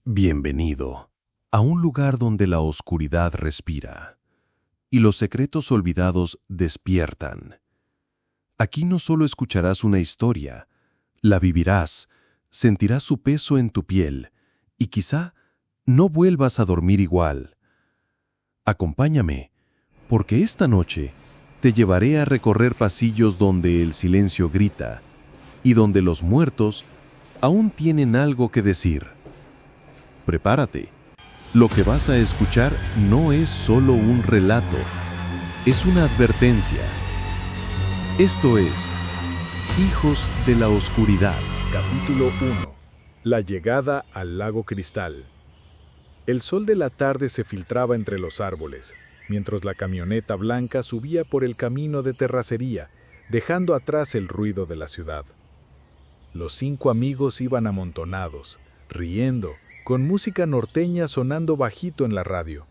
Bienvenido a un lugar donde la oscuridad respira y los secretos olvidados despiertan. Aquí no solo escucharás una historia, la vivirás, sentirás su peso en tu piel y quizá no vuelvas a dormir igual. Acompáñame, porque esta noche te llevaré a recorrer pasillos donde el silencio grita y donde los muertos aún tienen algo que decir. Prepárate. Lo que vas a escuchar no es solo un relato, es una advertencia. Esto es Hijos de la Oscuridad. Capítulo 1. La llegada al lago Cristal. El sol de la tarde se filtraba entre los árboles, mientras la camioneta blanca subía por el camino de terracería, dejando atrás el ruido de la ciudad. Los 5 amigos iban amontonados, riendo, con música norteña sonando bajito en la radio.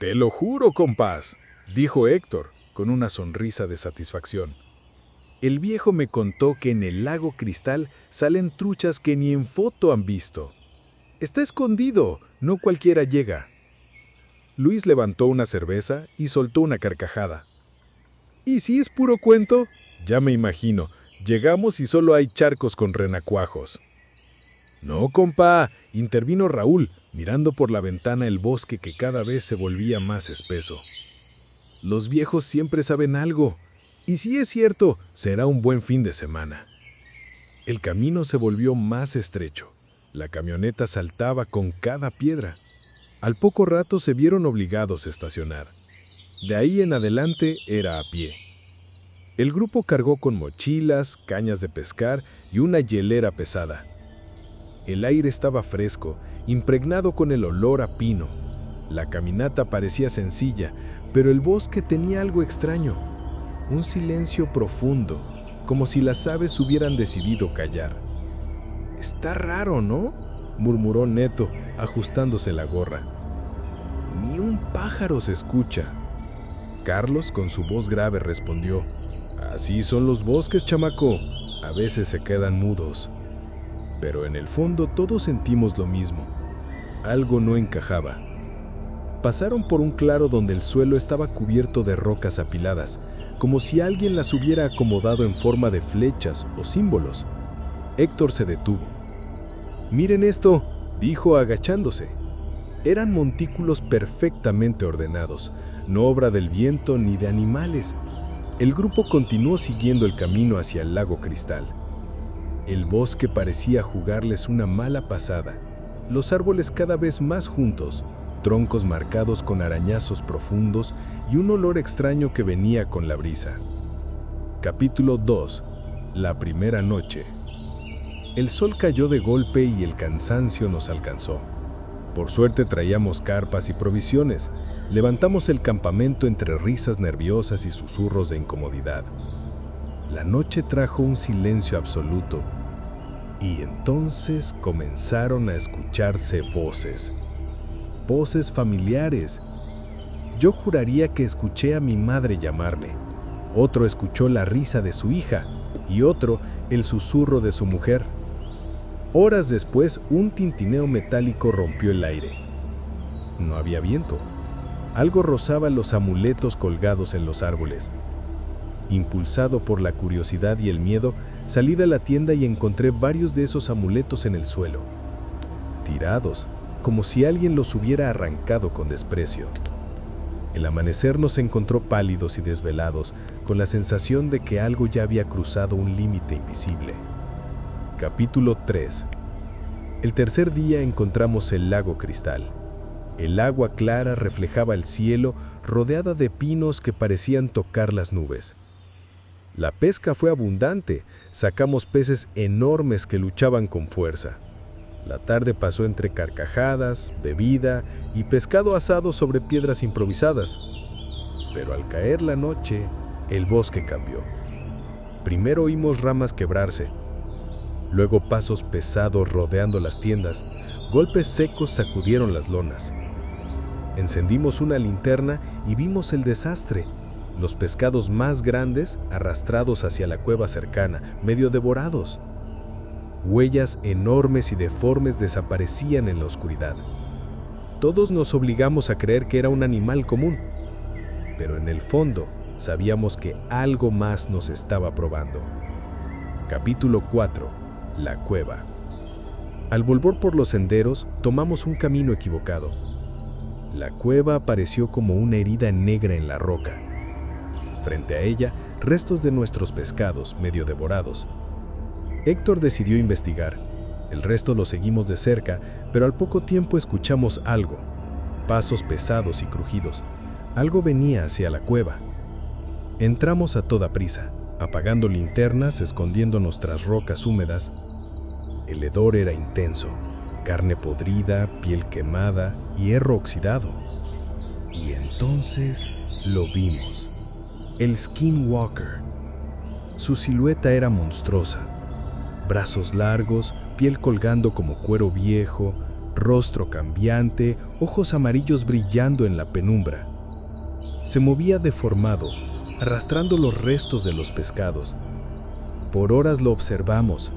«Te lo juro, compás», dijo Héctor, con una sonrisa de satisfacción. «El viejo me contó que en el lago Cristal salen truchas que ni en foto han visto. Está escondido, no cualquiera llega». Luis levantó una cerveza y soltó una carcajada. «¿Y si es puro cuento? Ya me imagino, llegamos y solo hay charcos con renacuajos». «No, compa», intervino Raúl, mirando por la ventana el bosque que cada vez se volvía más espeso. «Los viejos siempre saben algo, y si es cierto, será un buen fin de semana». El camino se volvió más estrecho. La camioneta saltaba con cada piedra. Al poco rato se vieron obligados a estacionar. De ahí en adelante era a pie. El grupo cargó con mochilas, cañas de pescar y una hielera pesada. El aire estaba fresco, impregnado con el olor a pino. La caminata parecía sencilla, pero el bosque tenía algo extraño. Un silencio profundo, como si las aves hubieran decidido callar. «Está raro, ¿no?», murmuró Neto, ajustándose la gorra. «Ni un pájaro se escucha». Carlos, con su voz grave, respondió: «Así son los bosques, chamaco. A veces se quedan mudos». Pero en el fondo todos sentimos lo mismo. Algo no encajaba. Pasaron por un claro donde el suelo estaba cubierto de rocas apiladas, como si alguien las hubiera acomodado en forma de flechas o símbolos. Héctor se detuvo. «Miren esto», dijo agachándose. Eran montículos perfectamente ordenados, no obra del viento ni de animales. El grupo continuó siguiendo el camino hacia el lago Cristal. El bosque parecía jugarles una mala pasada. Los árboles cada vez más juntos, troncos marcados con arañazos profundos y un olor extraño que venía con la brisa. Capítulo 2. La primera noche. El sol cayó de golpe y el cansancio nos alcanzó. Por suerte traíamos carpas y provisiones. Levantamos el campamento entre risas nerviosas y susurros de incomodidad. La noche trajo un silencio absoluto, y entonces comenzaron a escucharse voces. Voces familiares. Yo juraría que escuché a mi madre llamarme. Otro escuchó la risa de su hija, y otro el susurro de su mujer. Horas después, un tintineo metálico rompió el aire. No había viento. Algo rozaba los amuletos colgados en los árboles. Impulsado por la curiosidad y el miedo, salí de la tienda y encontré varios de esos amuletos en el suelo, tirados, como si alguien los hubiera arrancado con desprecio. El amanecer nos encontró pálidos y desvelados, con la sensación de que algo ya había cruzado un límite invisible. Capítulo 3. El tercer día encontramos el lago Cristal. El agua clara reflejaba el cielo, rodeada de pinos que parecían tocar las nubes. La pesca fue abundante, sacamos peces enormes que luchaban con fuerza. La tarde pasó entre carcajadas, bebida y pescado asado sobre piedras improvisadas. Pero al caer la noche, el bosque cambió. Primero oímos ramas quebrarse, luego pasos pesados rodeando las tiendas, golpes secos sacudieron las lonas. Encendimos una linterna y vimos el desastre. Los pescados más grandes arrastrados hacia la cueva cercana, medio devorados. Huellas enormes y deformes desaparecían en la oscuridad. Todos nos obligamos a creer que era un animal común, pero en el fondo sabíamos que algo más nos estaba probando. Capítulo 4. La cueva. Al volver por los senderos, tomamos un camino equivocado. La cueva apareció como una herida negra en la roca. Frente a ella, restos de nuestros pescados, medio devorados. Héctor decidió investigar. El resto lo seguimos de cerca, pero al poco tiempo escuchamos algo. Pasos pesados y crujidos. Algo venía hacia la cueva. Entramos a toda prisa, apagando linternas, escondiéndonos tras rocas húmedas. El hedor era intenso. Carne podrida, piel quemada, hierro oxidado. Y entonces lo vimos. El Skinwalker. Su silueta era monstruosa. Brazos largos, piel colgando como cuero viejo, rostro cambiante, ojos amarillos brillando en la penumbra. Se movía deformado, arrastrando los restos de los pescados. Por horas lo observamos.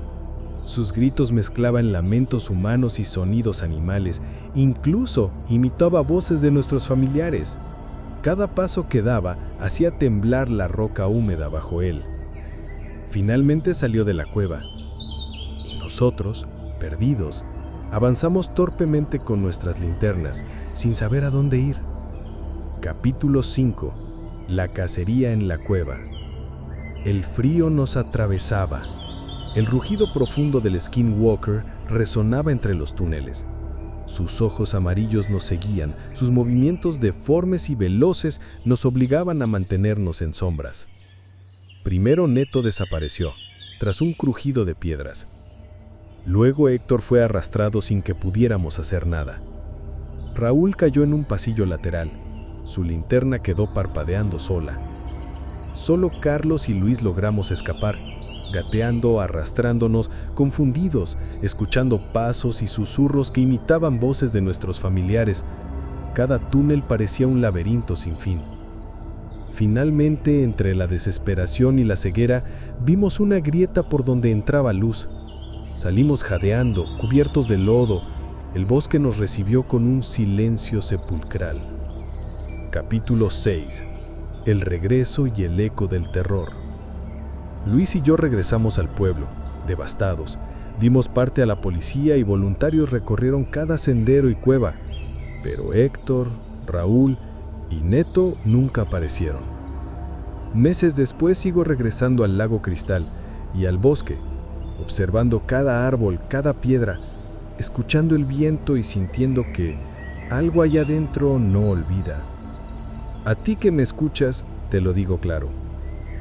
Sus gritos mezclaban lamentos humanos y sonidos animales, incluso imitaba voces de nuestros familiares. Cada paso que daba hacía temblar la roca húmeda bajo él. Finalmente salió de la cueva, y nosotros, perdidos, avanzamos torpemente con nuestras linternas, sin saber a dónde ir. Capítulo 5. La cacería en la cueva. El frío nos atravesaba. El rugido profundo del Skinwalker resonaba entre los túneles. Sus ojos amarillos nos seguían, sus movimientos deformes y veloces nos obligaban a mantenernos en sombras. Primero Neto desapareció, tras un crujido de piedras. Luego Héctor fue arrastrado sin que pudiéramos hacer nada. Raúl cayó en un pasillo lateral. Su linterna quedó parpadeando sola. Solo Carlos y Luis logramos escapar, gateando, arrastrándonos, confundidos, escuchando pasos y susurros que imitaban voces de nuestros familiares. Cada túnel parecía un laberinto sin fin. Finalmente, entre la desesperación y la ceguera, vimos una grieta por donde entraba luz. Salimos jadeando, cubiertos de lodo. El bosque nos recibió con un silencio sepulcral. Capítulo 6. El regreso y el eco del terror. Luis y yo regresamos al pueblo, devastados. Dimos parte a la policía y voluntarios recorrieron cada sendero y cueva. Pero Héctor, Raúl y Neto nunca aparecieron. Meses después sigo regresando al lago Cristal y al bosque, observando cada árbol, cada piedra, escuchando el viento y sintiendo que algo allá adentro no olvida. A ti que me escuchas, te lo digo claro.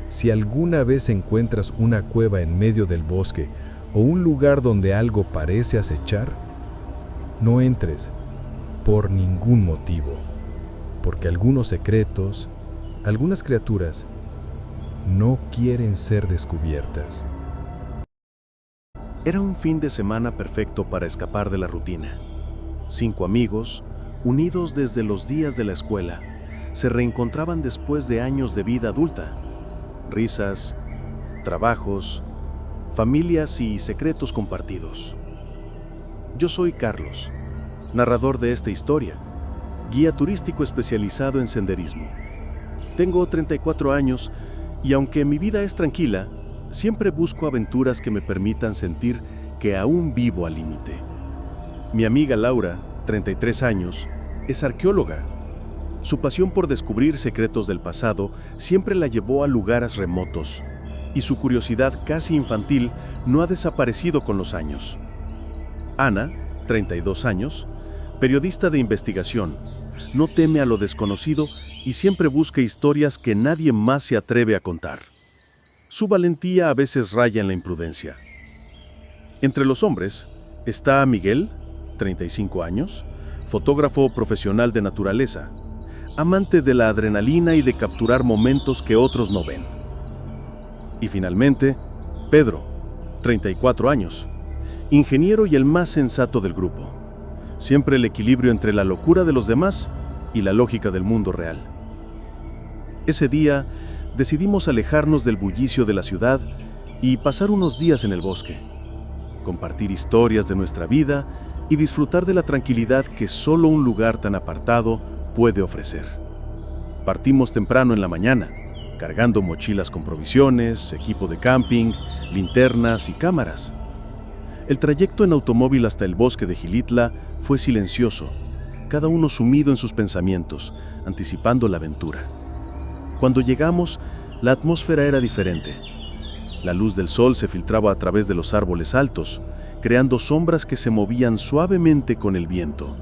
Si alguna vez encuentras una cueva en medio del bosque o un lugar donde algo parece acechar, no entres por ningún motivo, porque algunos secretos, algunas criaturas, no quieren ser descubiertas. Era un fin de semana perfecto para escapar de la rutina. 5 amigos, unidos desde los días de la escuela, se reencontraban después de años de vida adulta. Risas, trabajos, familias y secretos compartidos. Yo soy Carlos, narrador de esta historia, guía turístico especializado en senderismo. Tengo 34 años y aunque mi vida es tranquila, siempre busco aventuras que me permitan sentir que aún vivo al límite. Mi amiga Laura, 33 años, es arqueóloga. Su pasión por descubrir secretos del pasado siempre la llevó a lugares remotos, y su curiosidad casi infantil no ha desaparecido con los años. Ana, 32 años, periodista de investigación, no teme a lo desconocido y siempre busca historias que nadie más se atreve a contar. Su valentía a veces raya en la imprudencia. Entre los hombres está Miguel, 35 años, fotógrafo profesional de naturaleza, amante de la adrenalina y de capturar momentos que otros no ven. Y finalmente, Pedro, 34 años, ingeniero y el más sensato del grupo. Siempre el equilibrio entre la locura de los demás y la lógica del mundo real. Ese día, decidimos alejarnos del bullicio de la ciudad y pasar unos días en el bosque. compartir historias de nuestra vida y disfrutar de la tranquilidad que solo un lugar tan apartado puede ofrecer. Partimos temprano en la mañana, cargando mochilas con provisiones, equipo de camping, linternas y cámaras. El trayecto en automóvil hasta el bosque de Xilitla fue silencioso, cada uno sumido en sus pensamientos, anticipando la aventura. Cuando llegamos, la atmósfera era diferente. La luz del sol se filtraba a través de los árboles altos, creando sombras que se movían suavemente con el viento.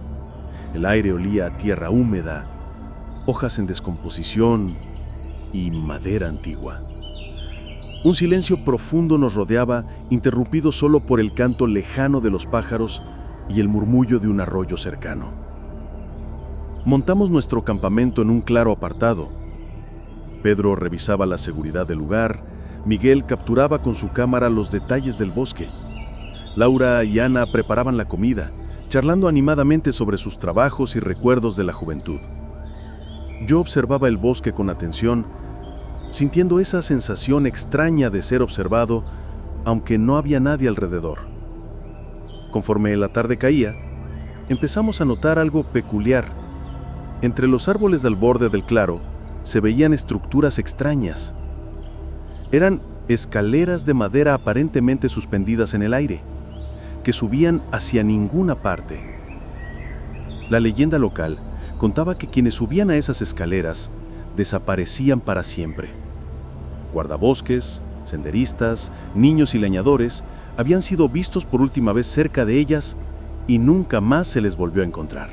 El aire olía a tierra húmeda, hojas en descomposición y madera antigua. Un silencio profundo nos rodeaba, interrumpido solo por el canto lejano de los pájaros y el murmullo de un arroyo cercano. Montamos nuestro campamento en un claro apartado. Pedro revisaba la seguridad del lugar, Miguel capturaba con su cámara los detalles del bosque. Laura y Ana preparaban la comida, charlando animadamente sobre sus trabajos y recuerdos de la juventud. Yo observaba el bosque con atención, sintiendo esa sensación extraña de ser observado, aunque no había nadie alrededor. Conforme la tarde caía, empezamos a notar algo peculiar. Entre los árboles al borde del claro se veían estructuras extrañas. Eran escaleras de madera aparentemente suspendidas en el aire, que subían hacia ninguna parte. La leyenda local contaba que quienes subían a esas escaleras desaparecían para siempre. Guardabosques, senderistas, niños y leñadores habían sido vistos por última vez cerca de ellas y nunca más se les volvió a encontrar.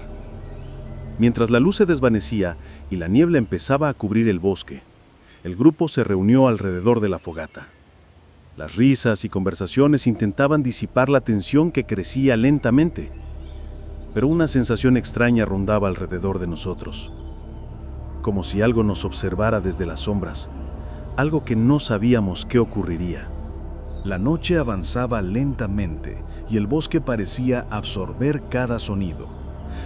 Mientras la luz se desvanecía y la niebla empezaba a cubrir el bosque, el grupo se reunió alrededor de la fogata. Las risas y conversaciones intentaban disipar la tensión que crecía lentamente, pero una sensación extraña rondaba alrededor de nosotros, como si algo nos observara desde las sombras, algo que no sabíamos qué ocurriría. La noche avanzaba lentamente y el bosque parecía absorber cada sonido.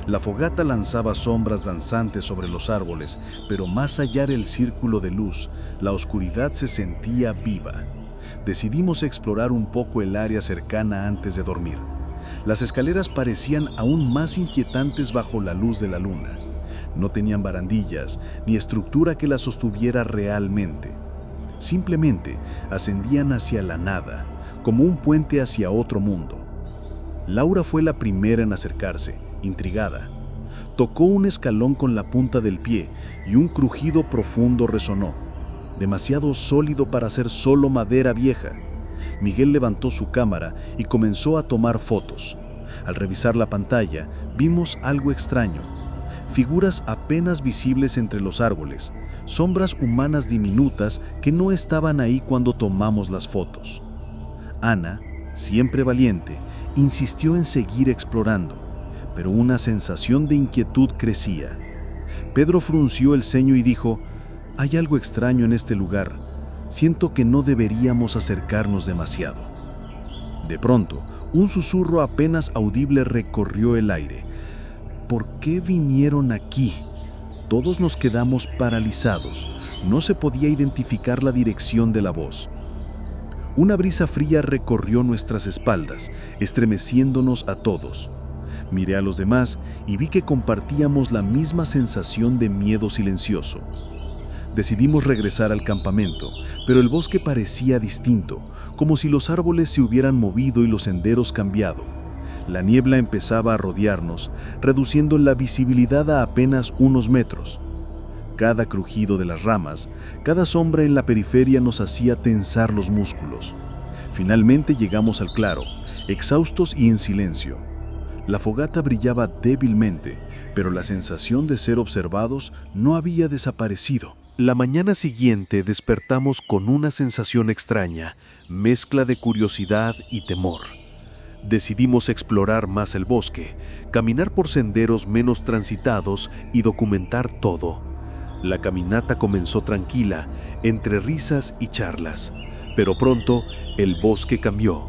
La fogata lanzaba sombras danzantes sobre los árboles, pero más allá del círculo de luz, la oscuridad se sentía viva. Decidimos explorar un poco el área cercana antes de dormir. Las escaleras parecían aún más inquietantes bajo la luz de la luna. No tenían barandillas ni estructura que las sostuviera realmente. Simplemente ascendían hacia la nada, como un puente hacia otro mundo. Laura fue la primera en acercarse, intrigada. Tocó un escalón con la punta del pie y un crujido profundo resonó, demasiado sólido para ser solo madera vieja. Miguel levantó su cámara y comenzó a tomar fotos. Al revisar la pantalla, vimos algo extraño. Figuras apenas visibles entre los árboles, sombras humanas diminutas que no estaban ahí cuando tomamos las fotos. Ana, siempre valiente, insistió en seguir explorando, pero una sensación de inquietud crecía. Pedro frunció el ceño y dijo: «Hay algo extraño en este lugar. Siento que no deberíamos acercarnos demasiado». De pronto, un susurro apenas audible recorrió el aire. ¿Por qué vinieron aquí? Todos nos quedamos paralizados. No se podía identificar la dirección de la voz. Una brisa fría recorrió nuestras espaldas, estremeciéndonos a todos. Miré a los demás y vi que compartíamos la misma sensación de miedo silencioso. Decidimos regresar al campamento, pero el bosque parecía distinto, como si los árboles se hubieran movido y los senderos cambiado. La niebla empezaba a rodearnos, reduciendo la visibilidad a apenas unos metros. Cada crujido de las ramas, cada sombra en la periferia nos hacía tensar los músculos. Finalmente llegamos al claro, exhaustos y en silencio. La fogata brillaba débilmente, pero la sensación de ser observados no había desaparecido. La mañana siguiente despertamos con una sensación extraña, mezcla de curiosidad y temor. Decidimos explorar más el bosque, caminar por senderos menos transitados y documentar todo. La caminata comenzó tranquila, entre risas y charlas, pero pronto el bosque cambió.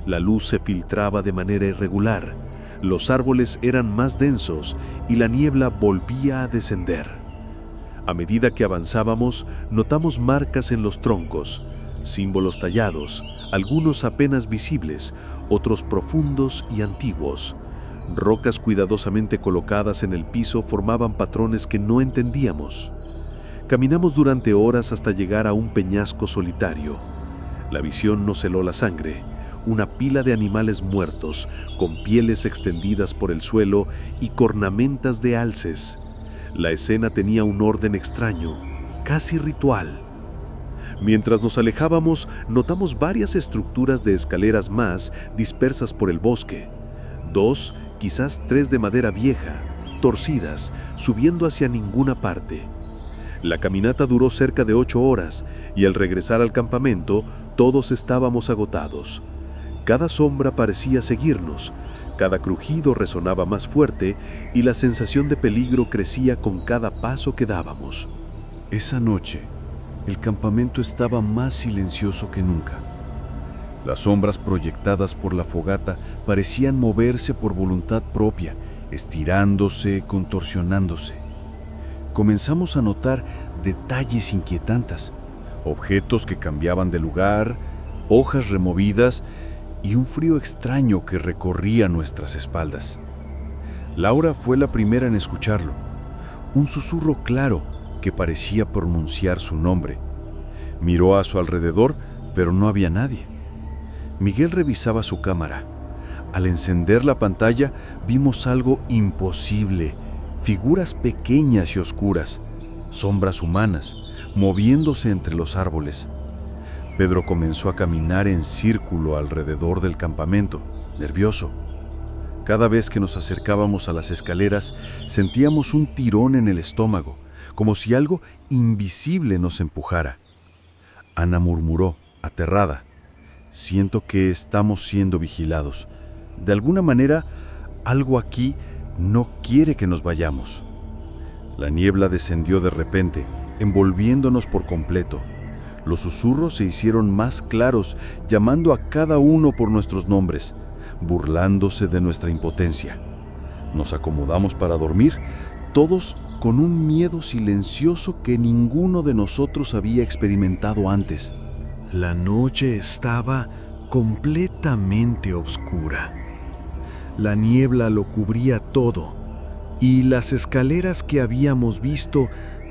La luz se filtraba de manera irregular, los árboles eran más densos y la niebla volvía a descender. A medida que avanzábamos, notamos marcas en los troncos, símbolos tallados, algunos apenas visibles, otros profundos y antiguos. Rocas cuidadosamente colocadas en el piso formaban patrones que no entendíamos. Caminamos durante horas hasta llegar a un peñasco solitario. La visión nos heló la sangre. Una pila de animales muertos, con pieles extendidas por el suelo y cornamentas de alces. La escena tenía un orden extraño, casi ritual. Mientras nos alejábamos, notamos varias estructuras de escaleras más dispersas por el bosque. 2, quizás 3 de madera vieja, torcidas, subiendo hacia ninguna parte. La caminata duró cerca de 8 horas y al regresar al campamento, todos estábamos agotados. Cada sombra parecía seguirnos, cada crujido resonaba más fuerte y la sensación de peligro crecía con cada paso que dábamos. Esa noche, el campamento estaba más silencioso que nunca. Las sombras proyectadas por la fogata parecían moverse por voluntad propia, estirándose, contorsionándose. Comenzamos a notar detalles inquietantes, objetos que cambiaban de lugar, hojas removidas y un frío extraño que recorría nuestras espaldas. Laura fue la primera en escucharlo, un susurro claro que parecía pronunciar su nombre. Miró a su alrededor, pero no había nadie. Miguel revisaba su cámara. Al encender la pantalla, vimos algo imposible, figuras pequeñas y oscuras, sombras humanas, moviéndose entre los árboles. Pedro comenzó a caminar en círculo alrededor del campamento, nervioso. Cada vez que nos acercábamos a las escaleras, sentíamos un tirón en el estómago, como si algo invisible nos empujara. Ana murmuró, aterrada: «Siento que estamos siendo vigilados. De alguna manera, algo aquí no quiere que nos vayamos». La niebla descendió de repente, envolviéndonos por completo. Los susurros se hicieron más claros, llamando a cada uno por nuestros nombres, burlándose de nuestra impotencia. Nos acomodamos para dormir, todos con un miedo silencioso que ninguno de nosotros había experimentado antes. La noche estaba completamente oscura. La niebla lo cubría todo, y las escaleras que habíamos visto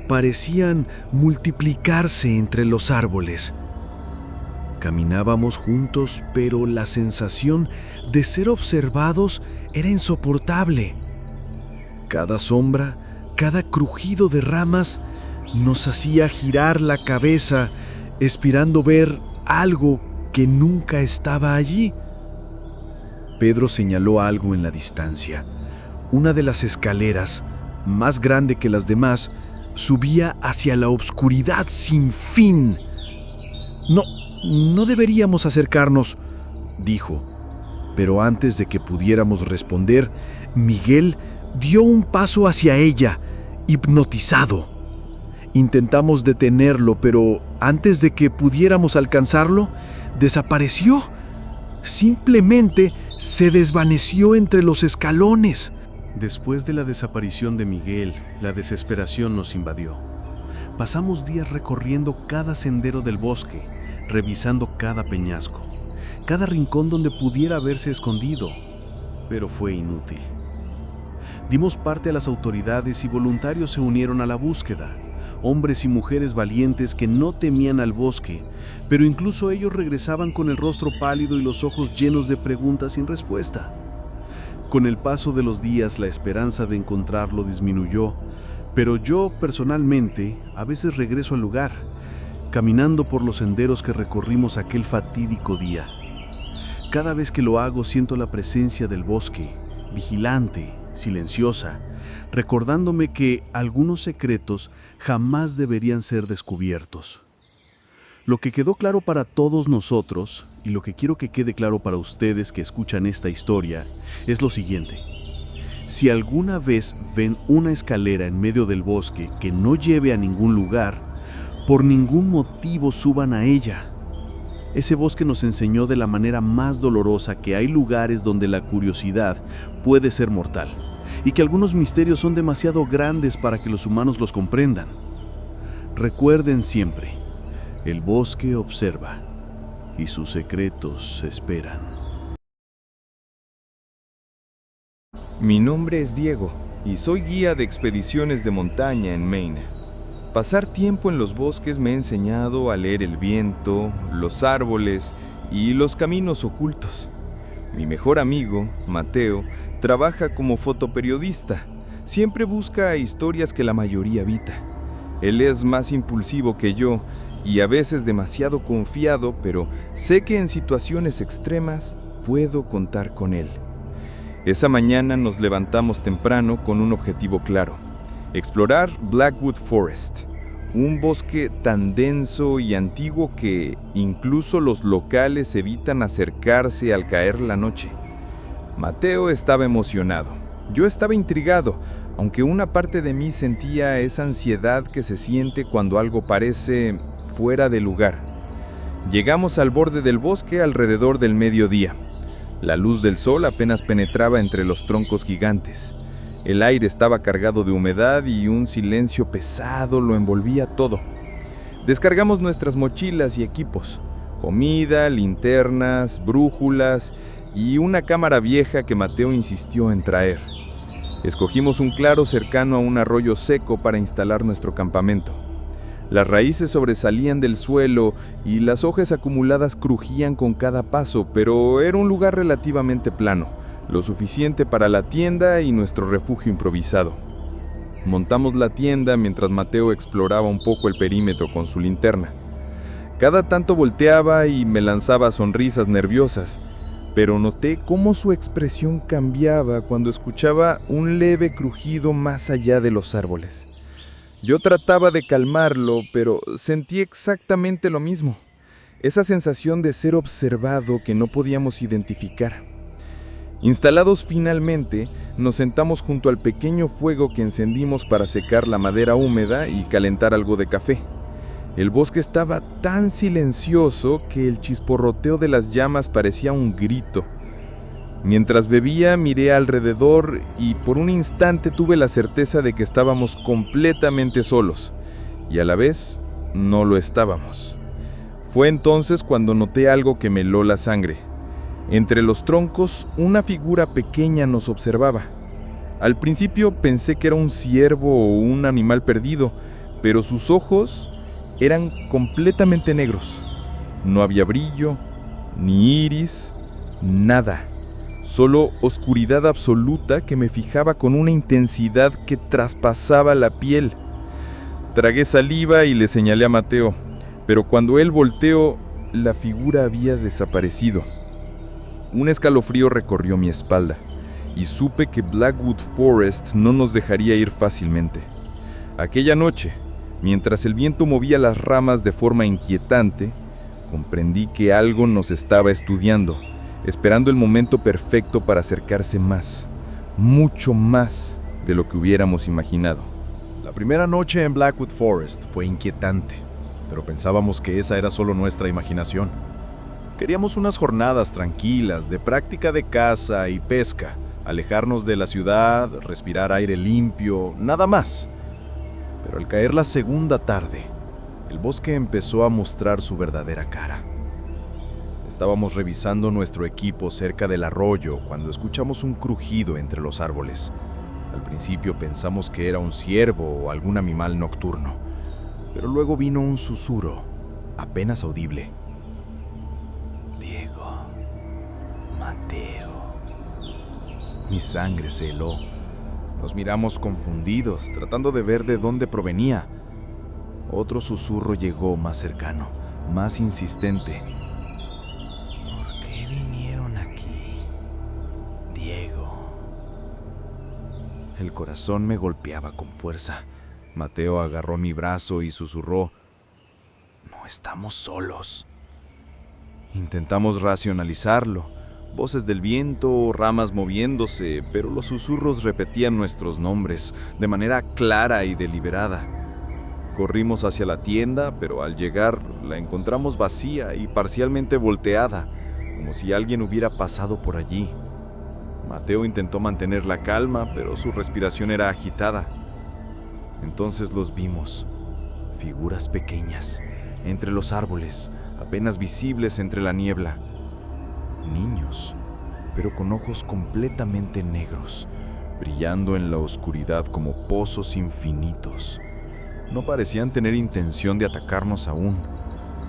parecían multiplicarse entre los árboles. Caminábamos juntos, pero la sensación de ser observados era insoportable. Cada sombra, cada crujido de ramas nos hacía girar la cabeza, esperando ver algo que nunca estaba allí. Pedro señaló algo en la distancia. Una de las escaleras, más grande que las demás, subía hacia la oscuridad sin fin. No deberíamos acercarnos», dijo. Pero antes de que pudiéramos responder, Miguel dio un paso hacia ella, hipnotizado. Intentamos detenerlo, pero antes de que pudiéramos alcanzarlo, desapareció. Simplemente se desvaneció entre los escalones. Después de la desaparición de Miguel, la desesperación nos invadió. Pasamos días recorriendo cada sendero del bosque, revisando cada peñasco, cada rincón donde pudiera haberse escondido, pero fue inútil. Dimos parte a las autoridades y voluntarios se unieron a la búsqueda, hombres y mujeres valientes que no temían al bosque, pero incluso ellos regresaban con el rostro pálido y los ojos llenos de preguntas sin respuesta. Con el paso de los días, la esperanza de encontrarlo disminuyó, pero yo, personalmente, a veces regreso al lugar, caminando por los senderos que recorrimos aquel fatídico día. Cada vez que lo hago, siento la presencia del bosque, vigilante, silenciosa, recordándome que algunos secretos jamás deberían ser descubiertos. Lo que quedó claro para todos nosotros, y lo que quiero que quede claro para ustedes que escuchan esta historia, es lo siguiente. Si alguna vez ven una escalera en medio del bosque que no lleve a ningún lugar, por ningún motivo suban a ella. Ese bosque nos enseñó de la manera más dolorosa que hay lugares donde la curiosidad puede ser mortal, y que algunos misterios son demasiado grandes para que los humanos los comprendan. Recuerden siempre, el bosque observa y sus secretos esperan. Mi nombre es Diego y soy guía de expediciones de montaña en Maine. Pasar tiempo en los bosques me ha enseñado a leer el viento, los árboles y los caminos ocultos. Mi mejor amigo, Mateo, trabaja como fotoperiodista. Siempre busca historias que la mayoría evita. Él es más impulsivo que yo y a veces demasiado confiado, pero sé que en situaciones extremas puedo contar con él. Esa mañana nos levantamos temprano con un objetivo claro: explorar Blackwood Forest, un bosque tan denso y antiguo que incluso los locales evitan acercarse al caer la noche. Mateo estaba emocionado. Yo estaba intrigado, aunque una parte de mí sentía esa ansiedad que se siente cuando algo parece fuera de lugar. Llegamos al borde del bosque alrededor del mediodía. La luz del sol apenas penetraba entre los troncos gigantes. El aire estaba cargado de humedad y un silencio pesado lo envolvía todo. Descargamos nuestras mochilas y equipos: comida, linternas, brújulas y una cámara vieja que Mateo insistió en traer. Escogimos un claro cercano a un arroyo seco para instalar nuestro campamento. Las raíces sobresalían del suelo y las hojas acumuladas crujían con cada paso, pero era un lugar relativamente plano, lo suficiente para la tienda y nuestro refugio improvisado. Montamos la tienda mientras Mateo exploraba un poco el perímetro con su linterna. Cada tanto volteaba y me lanzaba sonrisas nerviosas, pero noté cómo su expresión cambiaba cuando escuchaba un leve crujido más allá de los árboles. Yo trataba de calmarlo, pero sentí exactamente lo mismo. Esa sensación de ser observado que no podíamos identificar. Instalados finalmente, nos sentamos junto al pequeño fuego que encendimos para secar la madera húmeda y calentar algo de café. El bosque estaba tan silencioso que el chisporroteo de las llamas parecía un grito. Mientras bebía, miré alrededor y por un instante tuve la certeza de que estábamos completamente solos, y a la vez no lo estábamos. Fue entonces cuando noté algo que me heló la sangre. Entre los troncos, una figura pequeña nos observaba. Al principio pensé que era un ciervo o un animal perdido, pero sus ojos eran completamente negros. No había brillo, ni iris, nada. Solo oscuridad absoluta que me fijaba con una intensidad que traspasaba la piel. Tragué saliva y le señalé a Mateo, pero cuando él volteó, la figura había desaparecido. Un escalofrío recorrió mi espalda y supe que Blackwood Forest no nos dejaría ir fácilmente. Aquella noche, mientras el viento movía las ramas de forma inquietante, comprendí que algo nos estaba estudiando, esperando el momento perfecto para acercarse más, mucho más de lo que hubiéramos imaginado. La primera noche en Blackwood Forest fue inquietante, pero pensábamos que esa era solo nuestra imaginación. Queríamos unas jornadas tranquilas de práctica de caza y pesca, alejarnos de la ciudad, respirar aire limpio, nada más. Pero al caer la segunda tarde, el bosque empezó a mostrar su verdadera cara. Estábamos revisando nuestro equipo cerca del arroyo cuando escuchamos un crujido entre los árboles. Al principio pensamos que era un ciervo o algún animal nocturno, pero luego vino un susurro, apenas audible. Diego, Mateo. Mi sangre se heló. Nos miramos confundidos, tratando de ver de dónde provenía. Otro susurro llegó más cercano, más insistente. ¿Por qué vinieron aquí, Diego? El corazón me golpeaba con fuerza. Mateo agarró mi brazo y susurró: «No estamos solos». Intentamos racionalizarlo. Voces del viento, ramas moviéndose, pero los susurros repetían nuestros nombres de manera clara y deliberada. Corrimos hacia la tienda, pero al llegar la encontramos vacía y parcialmente volteada, como si alguien hubiera pasado por allí. Mateo intentó mantener la calma, pero su respiración era agitada. Entonces los vimos, figuras pequeñas, entre los árboles, apenas visibles entre la niebla. Niños, pero con ojos completamente negros, brillando en la oscuridad como pozos infinitos. No parecían tener intención de atacarnos aún.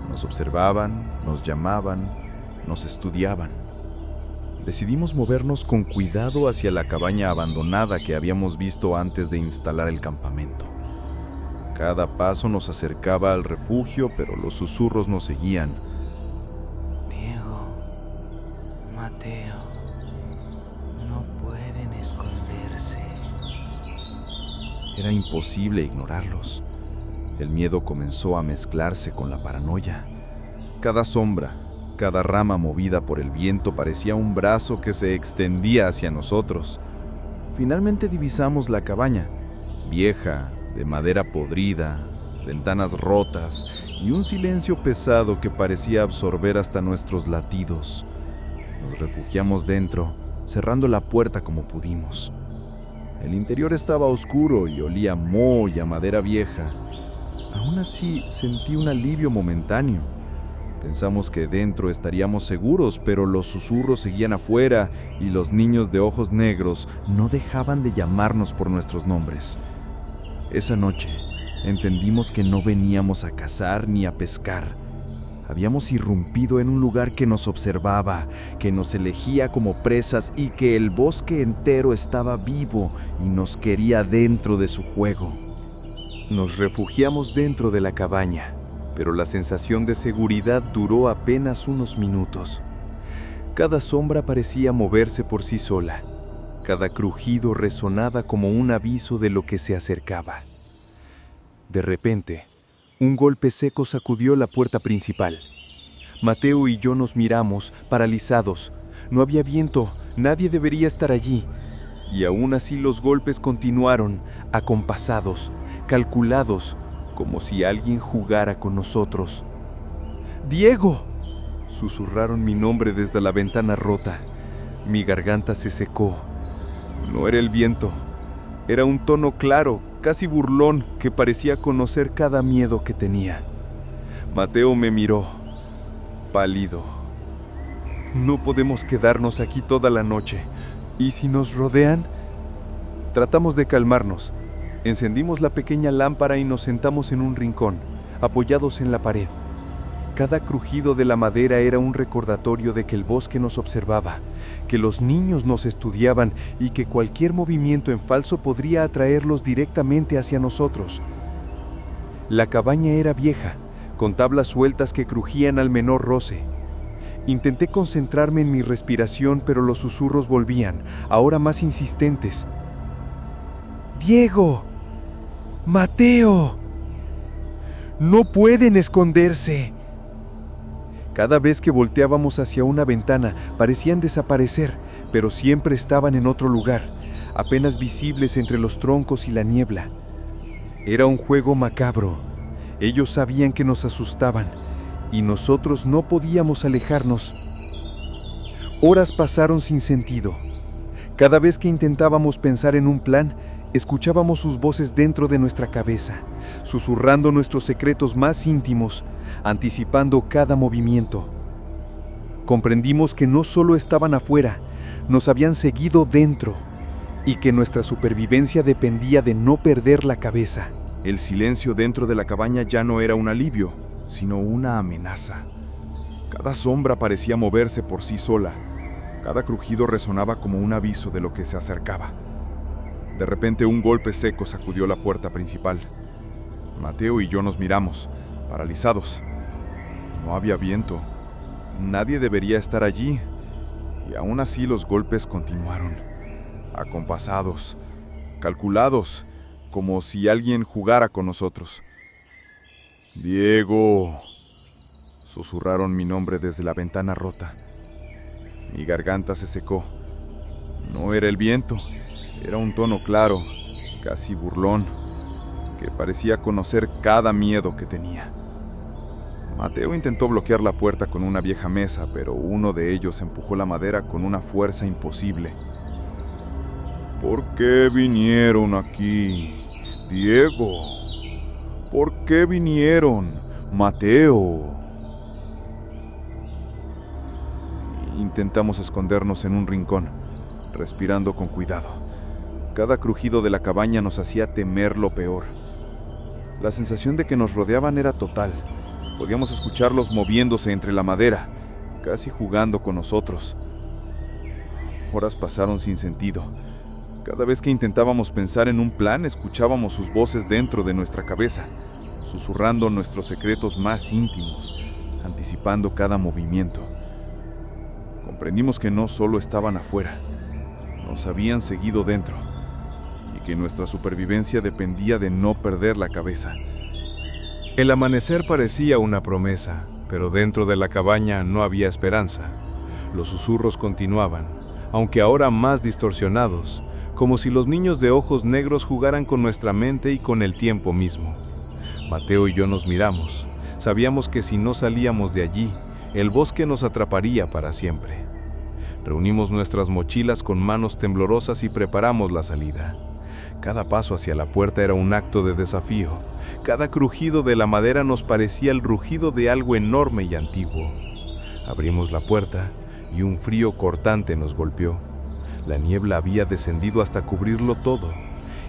Nos observaban, nos llamaban, nos estudiaban. Decidimos movernos con cuidado hacia la cabaña abandonada que habíamos visto antes de instalar el campamento. Cada paso nos acercaba al refugio, pero los susurros nos seguían. Diego, Mateo, no pueden esconderse. Era imposible ignorarlos. El miedo comenzó a mezclarse con la paranoia. Cada sombra, cada rama movida por el viento parecía un brazo que se extendía hacia nosotros. Finalmente divisamos la cabaña, vieja, de madera podrida, ventanas rotas y un silencio pesado que parecía absorber hasta nuestros latidos. Nos refugiamos dentro, cerrando la puerta como pudimos. El interior estaba oscuro y olía a moho y a madera vieja. Aún así, sentí un alivio momentáneo. Pensamos que dentro estaríamos seguros, pero los susurros seguían afuera y los niños de ojos negros no dejaban de llamarnos por nuestros nombres. Esa noche, entendimos que no veníamos a cazar ni a pescar. Habíamos irrumpido en un lugar que nos observaba, que nos elegía como presas y que el bosque entero estaba vivo y nos quería dentro de su juego. Nos refugiamos dentro de la cabaña, pero la sensación de seguridad duró apenas unos minutos. Cada sombra parecía moverse por sí sola. Cada crujido resonaba como un aviso de lo que se acercaba. De repente, un golpe seco sacudió la puerta principal. Mateo y yo nos miramos, paralizados. No había viento, nadie debería estar allí. Y aún así los golpes continuaron, acompasados, calculados, como si alguien jugara con nosotros. ¡Diego!, susurraron mi nombre desde la ventana rota. Mi garganta se secó. No era el viento, era un tono claro, casi burlón, que parecía conocer cada miedo que tenía. Mateo me miró, pálido. No podemos quedarnos aquí toda la noche. ¿Y si nos rodean? Tratamos de calmarnos. Encendimos la pequeña lámpara y nos sentamos en un rincón, apoyados en la pared. Cada crujido de la madera era un recordatorio de que el bosque nos observaba, que los niños nos estudiaban y que cualquier movimiento en falso podría atraerlos directamente hacia nosotros. La cabaña era vieja, con tablas sueltas que crujían al menor roce. Intenté concentrarme en mi respiración, pero los susurros volvían, ahora más insistentes. ¡Diego! ¡Mateo! ¡No pueden esconderse! Cada vez que volteábamos hacia una ventana, parecían desaparecer, pero siempre estaban en otro lugar, apenas visibles entre los troncos y la niebla. Era un juego macabro. Ellos sabían que nos asustaban, y nosotros no podíamos alejarnos. Horas pasaron sin sentido. Cada vez que intentábamos pensar en un plan, escuchábamos sus voces dentro de nuestra cabeza, susurrando nuestros secretos más íntimos, anticipando cada movimiento. Comprendimos que no solo estaban afuera, nos habían seguido dentro, y que nuestra supervivencia dependía de no perder la cabeza. El silencio dentro de la cabaña ya no era un alivio, sino una amenaza. Cada sombra parecía moverse por sí sola. Cada crujido resonaba como un aviso de lo que se acercaba. De repente un golpe seco sacudió la puerta principal. Mateo y yo nos miramos, paralizados. No había viento. Nadie debería estar allí. Y aún así los golpes continuaron, acompasados, calculados, como si alguien jugara con nosotros. ¡Diego!, susurraron mi nombre desde la ventana rota. Mi garganta se secó. No era el viento. Era un tono claro, casi burlón, que parecía conocer cada miedo que tenía. Mateo intentó bloquear la puerta con una vieja mesa, pero uno de ellos empujó la madera con una fuerza imposible. ¿Por qué vinieron aquí, Diego? ¿Por qué vinieron, Mateo? Intentamos escondernos en un rincón, respirando con cuidado. Cada crujido de la cabaña nos hacía temer lo peor. La sensación de que nos rodeaban era total. Podíamos escucharlos moviéndose entre la madera, casi jugando con nosotros. Horas pasaron sin sentido. Cada vez que intentábamos pensar en un plan, escuchábamos sus voces dentro de nuestra cabeza, susurrando nuestros secretos más íntimos, anticipando cada movimiento. Comprendimos que no solo estaban afuera, nos habían seguido dentro, y que nuestra supervivencia dependía de no perder la cabeza. El amanecer parecía una promesa, pero dentro de la cabaña no había esperanza. Los susurros continuaban, aunque ahora más distorsionados, como si los niños de ojos negros jugaran con nuestra mente y con el tiempo mismo. Mateo y yo nos miramos. Sabíamos que si no salíamos de allí, el bosque nos atraparía para siempre. Reunimos nuestras mochilas con manos temblorosas y preparamos la salida. Cada paso hacia la puerta era un acto de desafío. Cada crujido de la madera nos parecía el rugido de algo enorme y antiguo. Abrimos la puerta y un frío cortante nos golpeó. La niebla había descendido hasta cubrirlo todo,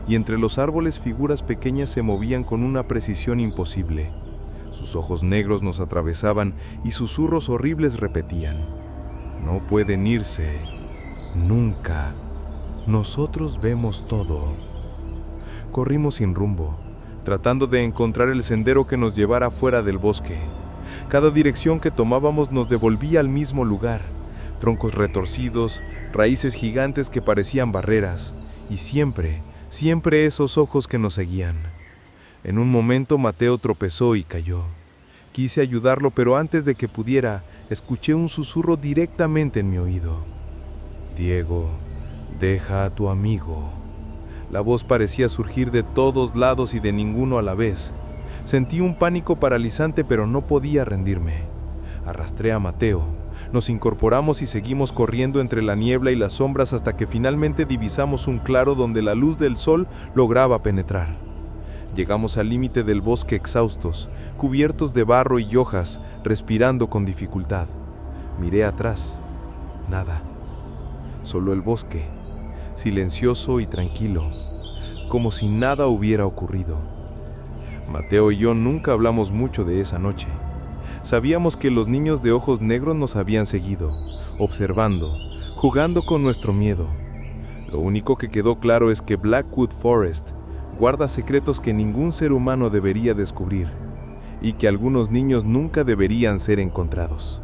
y entre los árboles figuras pequeñas se movían con una precisión imposible. Sus ojos negros nos atravesaban y susurros horribles repetían: «No pueden irse, nunca. Nosotros vemos todo». Corrimos sin rumbo, tratando de encontrar el sendero que nos llevara fuera del bosque. Cada dirección que tomábamos nos devolvía al mismo lugar. Troncos retorcidos, raíces gigantes que parecían barreras, y siempre esos ojos que nos seguían. En un momento Mateo tropezó y cayó. Quise ayudarlo, pero antes de que pudiera, escuché un susurro directamente en mi oído. «Diego, deja a tu amigo». La voz parecía surgir de todos lados y de ninguno a la vez. Sentí un pánico paralizante, pero no podía rendirme. Arrastré a Mateo. Nos incorporamos y seguimos corriendo entre la niebla y las sombras hasta que finalmente divisamos un claro donde la luz del sol lograba penetrar. Llegamos al límite del bosque exhaustos, cubiertos de barro y hojas, respirando con dificultad. Miré atrás. Nada. Solo el bosque, silencioso y tranquilo, como si nada hubiera ocurrido. Mateo y yo nunca hablamos mucho de esa noche. Sabíamos que los niños de ojos negros nos habían seguido, observando, jugando con nuestro miedo. Lo único que quedó claro es que Blackwood Forest guarda secretos que ningún ser humano debería descubrir, y que algunos niños nunca deberían ser encontrados.